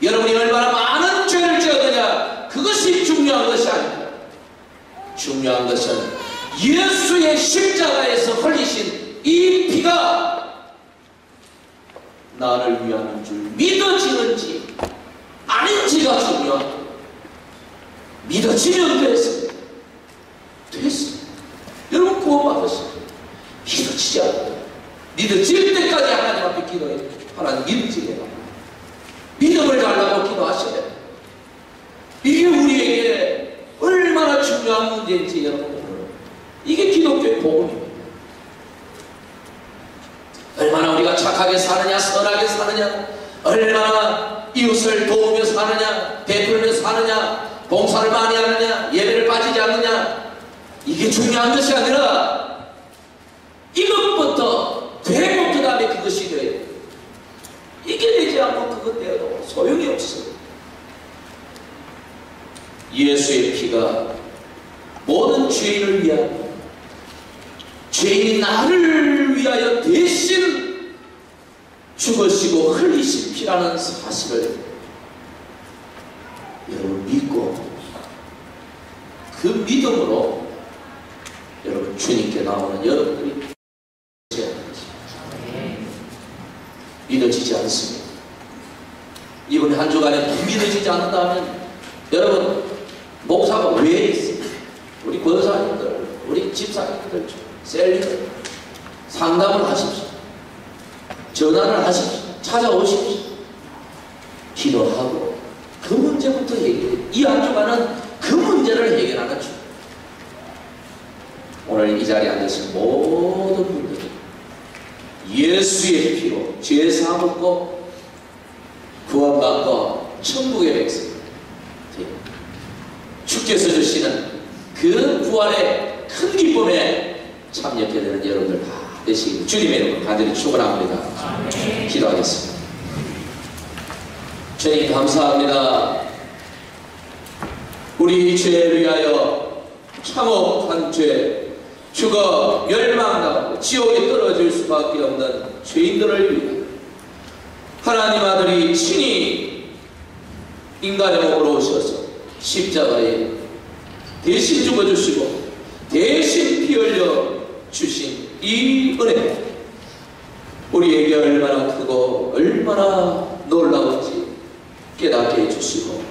여러분이 얼마나 많은 죄를 지었느냐, 그것이 중요한 것이 아닙니다. 중요한 것은 예수의 십자가에서 흘리신 이 피가 나를 위하는 줄 믿어지는지 아닌지 믿어지가 중요한. 믿어지면 됐어. 됐어. 여러분 구원받으시고 믿어지지 않는다. 믿어질 때까지 하나님 앞에 기도해. 하나님 믿어지게 해라. 믿음을 달라고 기도하셔야 돼. 이게 우리에게 얼마나 중요한 문제인지 여러분, 이게 기독교의 복음입니다. 얼마나 우리가 착하게 사느냐, 선하게 사느냐, 얼마나 이웃을 도우며 사느냐, 베풀며 사느냐, 봉사를 많이 하느냐, 예배를 빠지지 않느냐, 이게 중요한 것이 아니라 이것부터 되고 그 다음에 그것이 돼요. 이게 되지 않고 그것 되어도 소용이 없어요. 예수의 피가 모든 죄인을 위하여, 죄인이 나를 위하여 대신 죽으시고 흘리신 피라는 사실을 여러분 믿고 그 믿음으로 여러분 주님께 나오는 여러분들이 믿어지지 않습니다. 이번 한 주간에 믿어지지 않는다면 여러분 목사가 왜 있습니까? 우리 권사님들, 우리 집사님들, 셀리들 상담을 하십시오. 전화를 하십시오. 찾아오십시오. 기도하고 그 문제부터 해결해. 이 한 주간은 그 문제를 해결하는 주. 오늘 이 자리에 앉으신 모든 분들이 예수의 피로 죄 사먹고 구원받고 천국의 백성, 주께서 주시는 그 부활의 큰 기쁨에 참여하게 되는 여러분들 다 되시길 주님의 이름으로 간절히 축원합니다. 기도하겠습니다. 주님 감사합니다. 우리 죄를 위하여 참혹한 죄, 죽어 멸망하고 지옥에 떨어질 수밖에 없는 죄인들을 위하여 하나님 아들이 친히 인간의 몸으로 오셔서 십자가에 대신 죽어주시고 대신 피 흘려 주신 이 은혜, 우리에게 얼마나 크고 얼마나 놀라운지 깨닫게 해주시고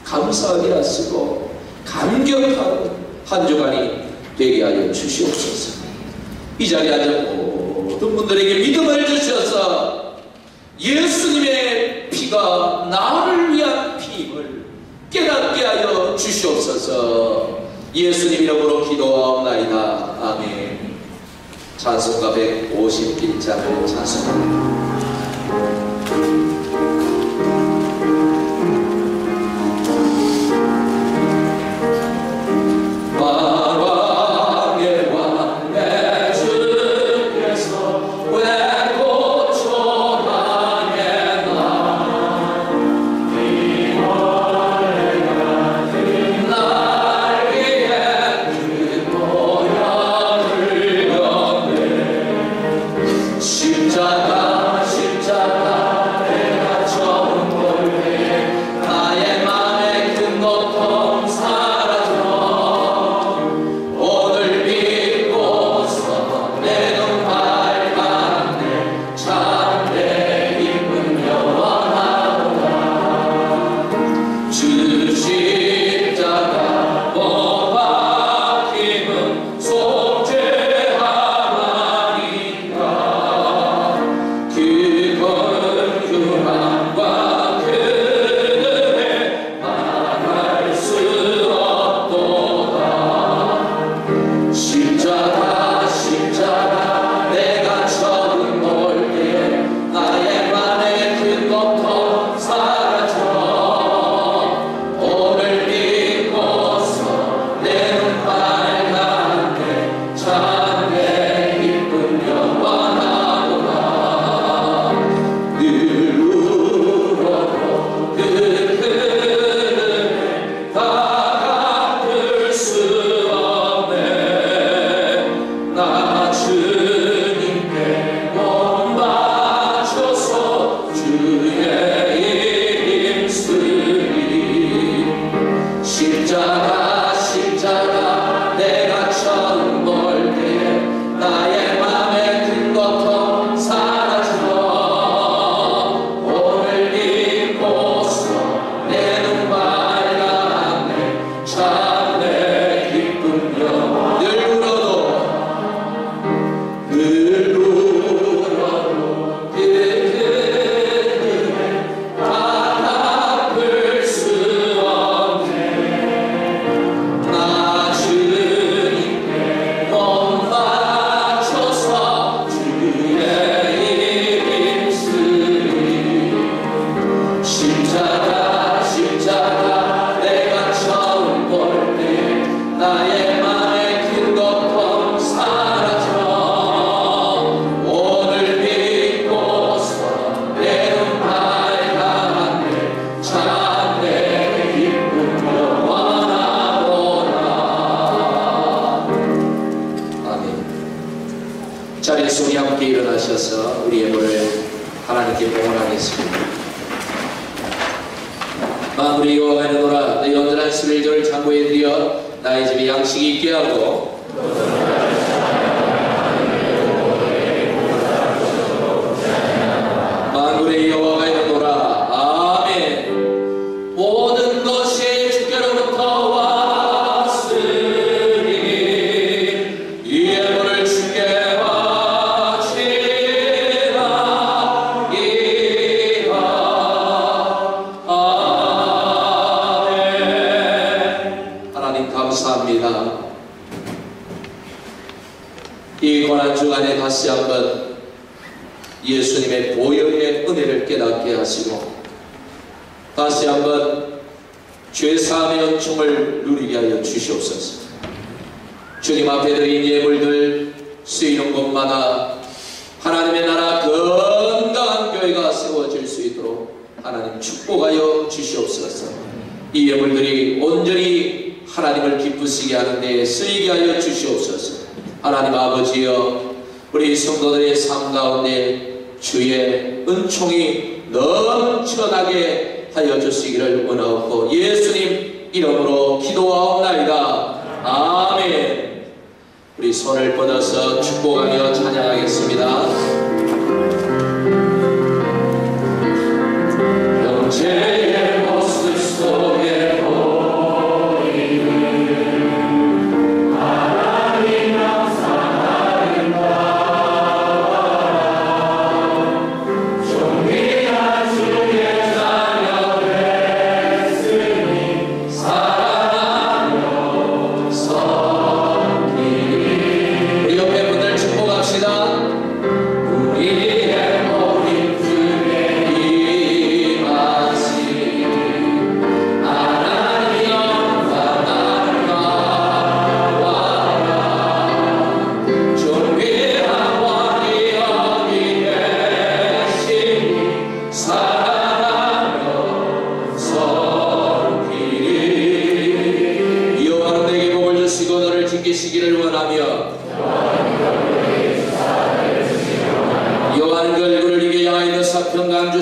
감사하게 하시고 감격하는 한 주간이 되게 하여 주시옵소서. 이 자리에 앉은 모든 분들에게 믿음을 주셔서 예수님의 피가 나를 위한 피임을 깨닫게 하여 주시옵소서. 예수님 이름으로 기도하옵나이다. 아멘. 찬송가 151장을 찬송합니다. 십자가 만물의 여호와가 이르노라 너희 온전한 11조를 창고에 들여 나의 집에 양식이 있게 하고 만물의 여호와가 이르노라 아멘. 모든 것이 주께로부터 왔으니 이 예물을 주께 바치라 아멘. 하나님 감사합니다. 이 고난주간에 다시 한번 예수님의 보혈의 은혜를 깨닫게 하시고 다시 한번 죄사함의 은총을 누리게 하여 주시옵소서. 주님 앞에 드린 예물들 쓰이는 곳마다 하나님의 나라 건강한 교회가 세워질 수 있도록 하나님 축복하여 주시옵소서. 이 예물들이 온전히 하나님을 기쁘시게 하는 데 쓰이게 하여 주시옵소서. 하나님 아버지여 우리 성도들의 삶 가운데 주의 은총이 넘쳐나게 하여 주시기를 원하옵고 예수님 이름으로 기도하옵나이다. 아멘. 우리 손을 뻗어서 축복하며 찬양하겠습니다. 영재의 모습 속에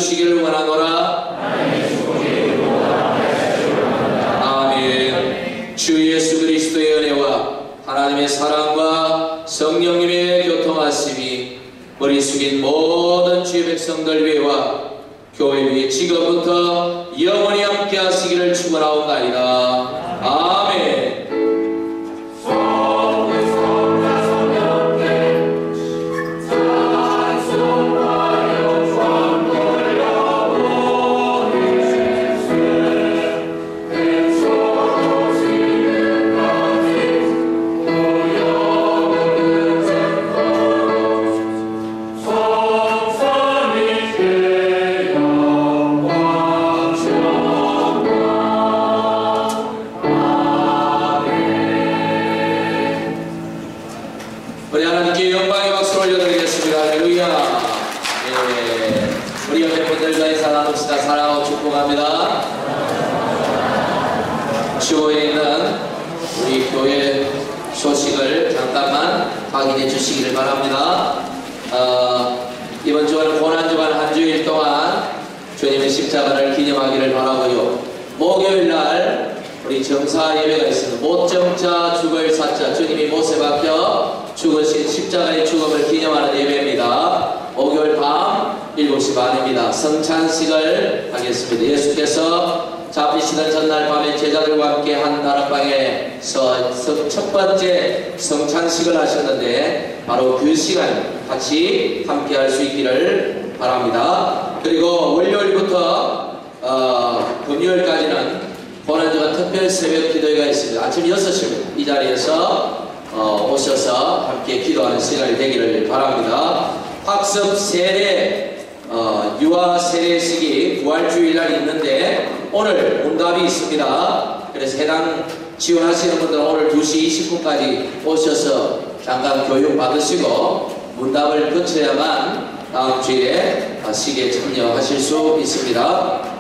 주시기를 원하노라. 아멘. 주 예수 그리스도의 은혜와 하나님의 사랑과 성령님의 교통하심이 머리 숙인 모든 주의 백성들 위에와 교회 위에 지금부터 영원히 함께 하시기를 축원하옵나이다. 아멘. 우리 하나님께 영광의 박수를 올려드리겠습니다. 할렐루야. 우리 옆에 분들과 인사 나눕시다. 사랑하고 축복합니다. 주호에 있는 우리 교회 소식을 잠깐만 확인해 주시기를 바랍니다. 이번 주간은 고난주간 한 주일 동안 주님의 십자가를 기념하기를 바라고요. 목요일날 우리 정사 예배가 있습니다. 못정자 죽을 사자, 주님이 못에 박혀 죽으신 십자가의 죽음을 기념하는 예배입니다. 목요일 밤 7시 반입니다. 성찬식을 하겠습니다. 예수께서 잡히시던 전날 밤에 제자들과 함께 한 다락방에서 첫 번째 성찬식을 하셨는데 바로 그 시간 같이 함께 할 수 있기를 바랍니다. 그리고 월요일부터 금요일까지는 고난주간 특별 새벽 기도회가 있습니다. 아침 6시입니다. 이 자리에서 오셔서 함께 기도하는 시간이 되기를 바랍니다. 학습 세례 유아 세례식이 부활주일날 있는데 오늘 문답이 있습니다. 그래서 해당 지원하시는 분들은 오늘 2시 20분까지 오셔서 잠깐 교육 받으시고 문답을 거쳐야만 다음 주에 시기에 참여하실 수 있습니다.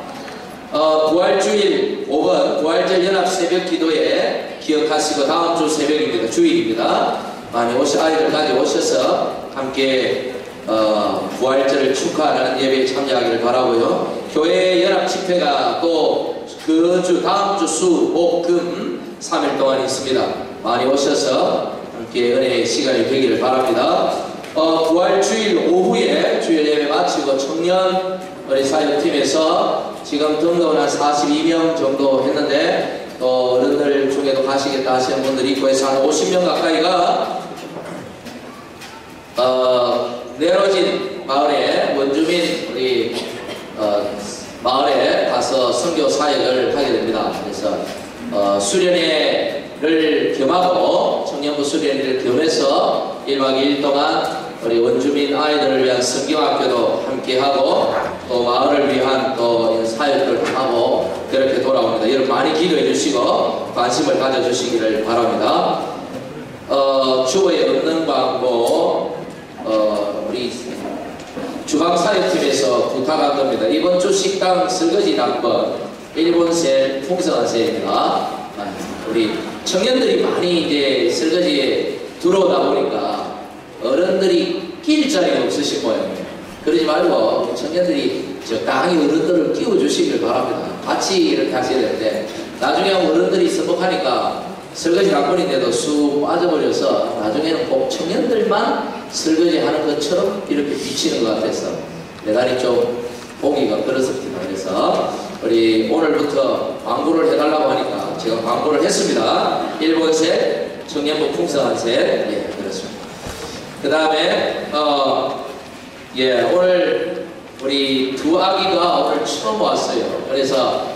부활주일 5번 부활절 연합 새벽 기도에 기억하시고 다음 주 새벽입니다. 주일입니다. 많이 아이들까지 오셔서 함께 부활절을 축하하는 예배에 참여하기를 바라고요. 교회 연합 집회가 또 그 주 다음 주 수, 목, 금 3일 동안 있습니다. 많이 오셔서 함께 은혜의 시간이 되기를 바랍니다. 부활주일 오후에 주일 예배 마치고 청년 우리 사역팀에서 지금 등록은 한 42명 정도 했는데 또 어른들 중에도 가시겠다 하시는 분들이 있고 해서 한 50명 가까이가 내로진 마을에 원주민 우리 마을에 가서 선교 사역을 하게 됩니다. 그래서 수련회를 겸하고 청년부 수련회를 겸해서 1박 2일 동안 우리 원주민 아이들을 위한 성경학교도 함께하고 또 마을을 위한 또 사역을 하고 그렇게 돌아옵니다. 여러분 많이 기도해 주시고 관심을 가져주시기를 바랍니다. 주보에 없는 광고 우리 주방사역팀에서 부탁한 겁니다. 이번 주 식당 설거지 당번 일본세 풍성한세입니다. 우리 청년들이 많이 이제 설거지에 들어오다 보니까 어른들이 낄 자리가 없으신 모양이에요. 그러지 말고 청년들이 적당히 어른들을 끼워주시길 바랍니다. 같이 이렇게 하셔야 되는데 나중에 어른들이 서복하니까 설거지 당번인데도 쑥 빠져버려서 나중에는 꼭 청년들만 설거지 하는 것처럼 이렇게 비치는 것 같아서 대단히 좀 보기가 그렇습니다. 그래서 우리 오늘부터 광고를 해달라고 하니까 제가 광고를 했습니다. 일본세 청년부 풍성한세. 예, 그렇습니다. 그 다음에 오늘 우리 두 아기가 오늘 처음 왔어요. 그래서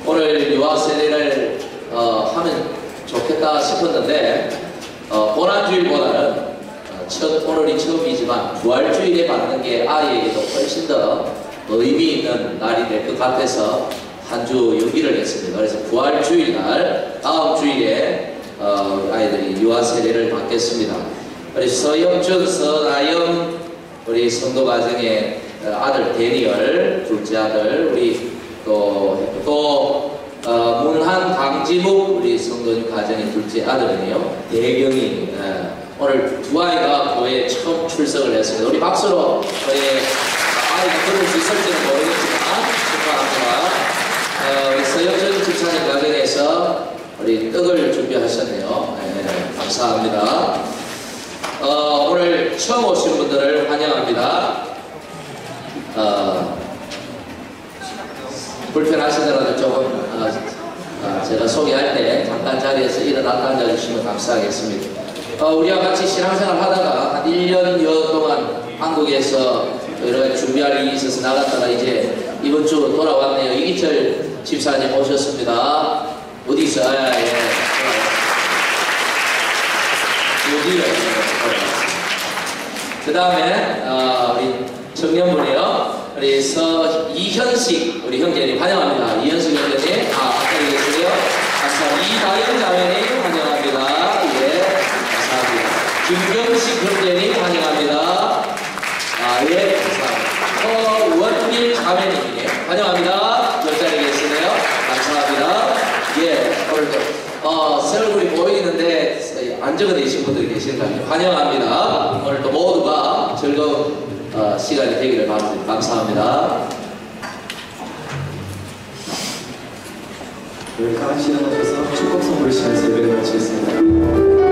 오늘 유아 세례를 하면 좋겠다 싶었는데 고난주일보다는 오늘이 처음이지만 부활주일에 받는 게 아이에게도 훨씬 더 의미 있는 날이 될 것 같아서 한 주 연기를 했습니다. 그래서 부활주일날 다음 주일에 아이들이 유아 세례를 받겠습니다. 우리 서영준, 서나영 우리 성도 가정의 아들 데니얼, 둘째 아들 우리 또 문한 강지묵 우리 성도님 가정의 둘째 아들이네요. 대경이 오늘 두 아이가 교회에 처음 출석을 했습니다. 우리 박수로 우리 아이가 그럴 수 있을지는 모르겠지만 축하합니다. 우리 서영준 집사님 가정에서 우리 떡을 준비하셨네요. 감사합니다. 오늘 처음 오신 분들을 환영합니다. 불편하시더라도 조금 제가 소개할 때 잠깐 자리에서 일어났다 앉아주시면 감사하겠습니다. 우리와 같이 신앙생활 하다가 한 1년여 동안 한국에서 여러 준비할 일이 있어서 나갔다가 이제 이번 주 돌아왔네요. 이기철 집사님 오셨습니다. 어디 있어요? 여기요. 그 다음에 우리 청년분이요. 우리 이현식 우리 형제님 환영합니다. 이현식 형제님 아까 계세요. 감사합니다. 이다영 자매님 환영합니다. 예, 감사합니다. 김경식 형제님 환영합니다. 예, 감사합니다. 원길 자매님 환영합니다. 옆자리에 계시네요. 감사합니다. 예, 오늘도 새 얼굴이 보이는데 안 적어내신 분들이 계신다면 환영합니다. 오늘도 모두가 즐거운 시간이 되기를 바랍니다. 감사합니다. 우리 다 같이 일어나셔서 축복 선물 시간 예배를 마치겠습니다.